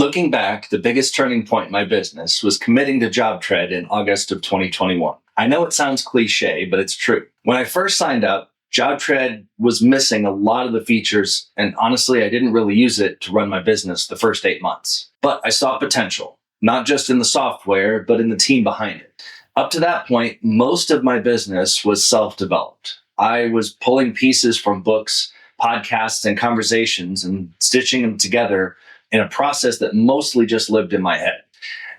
Looking back, the biggest turning point in my business was committing to JobTread in August of 2021. I know it sounds cliche, but it's true. When I first signed up, JobTread was missing a lot of the features, and honestly, I didn't really use it to run my business the first 8 months. But I saw potential, not just in the software, but in the team behind it. Up to that point, most of my business was self-developed. I was pulling pieces from books, podcasts, and conversations and stitching them together in a process that mostly just lived in my head.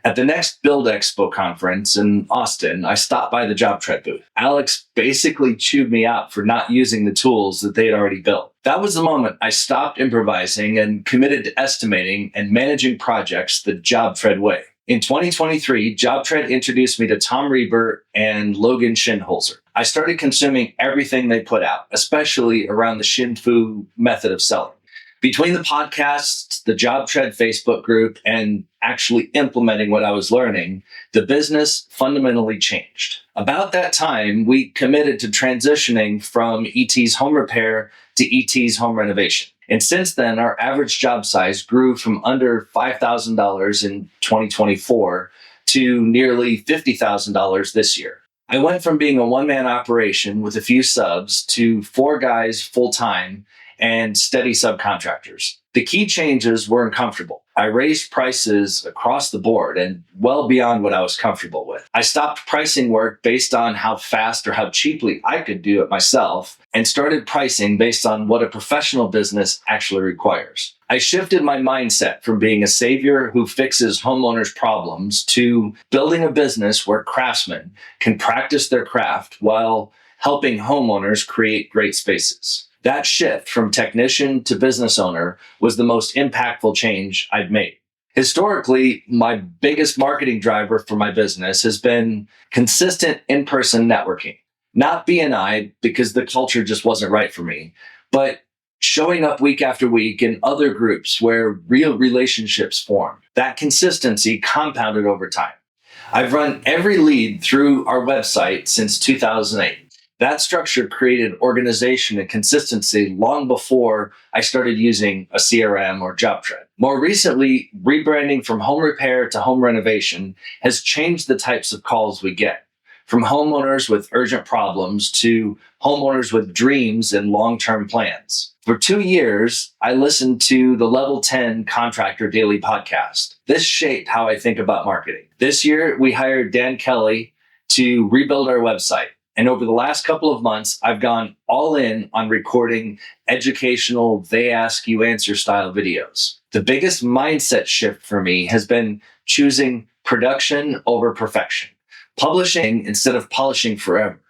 At the next Build Expo conference in Austin, I stopped by the JobTread booth. Alex basically chewed me out for not using the tools that they had already built. That was the moment I stopped improvising and committed to estimating and managing projects the JobTread way. In 2023, JobTread introduced me to Tom Reber and Logan Schinholzer. I started consuming everything they put out, especially around the Shin Fu method of selling. Between the podcasts, the JobTread Facebook group, and actually implementing what I was learning, the business fundamentally changed. About that time, we committed to transitioning from ET's home repair to ET's home renovation. And since then, our average job size grew from under $5,000 in 2024 to nearly $50,000 this year. I went from being a one-man operation with a few subs to 4 guys full-time and steady subcontractors. The key changes were uncomfortable. I raised prices across the board and well beyond what I was comfortable with. I stopped pricing work based on how fast or how cheaply I could do it myself and started pricing based on what a professional business actually requires. I shifted my mindset from being a savior who fixes homeowners' problems to building a business where craftsmen can practice their craft while helping homeowners create great spaces. That shift from technician to business owner was the most impactful change I've made. Historically, my biggest marketing driver for my business has been consistent in-person networking. Not B&I, because the culture just wasn't right for me, but showing up week after week in other groups where real relationships form. That consistency compounded over time. I've run every lead through our website since 2008. That structure created organization and consistency long before I started using a CRM or JobTread. More recently, rebranding from home repair to home renovation has changed the types of calls we get, from homeowners with urgent problems to homeowners with dreams and long-term plans. For 2 years, I listened to the Level 10 Contractor Daily podcast. This shaped how I think about marketing. This year, we hired Dan Kelly to rebuild our website. And over the last couple of months, I've gone all in on recording educational, they ask you answer style videos. The biggest mindset shift for me has been choosing production over perfection, publishing instead of polishing forever.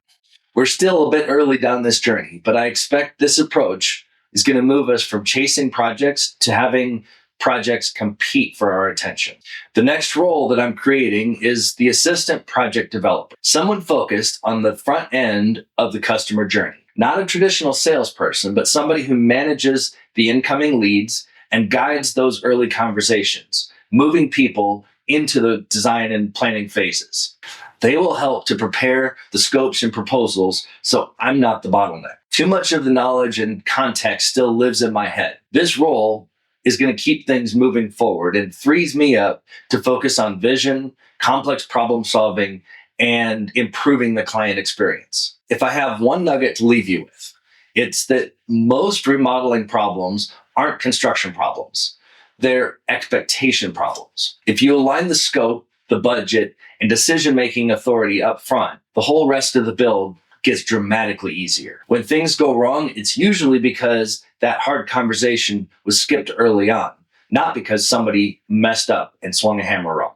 We're still a bit early down this journey, but I expect this approach is going to move us from chasing projects to having projects compete for our attention. The next role that I'm creating is the assistant project developer, someone focused on the front end of the customer journey. Not a traditional salesperson, but somebody who manages the incoming leads and guides those early conversations, moving people into the design and planning phases. They will help to prepare the scopes and proposals so I'm not the bottleneck. Too much of the knowledge and context still lives in my head. This role is going to keep things moving forward and frees me up to focus on vision, complex problem solving, and improving the client experience. If I have one nugget to leave you with, it's that most remodeling problems aren't construction problems. They're expectation problems. If you align the scope, the budget, and decision-making authority up front, the whole rest of the build gets dramatically easier. When things go wrong, it's usually because that hard conversation was skipped early on, not because somebody messed up and swung a hammer wrong.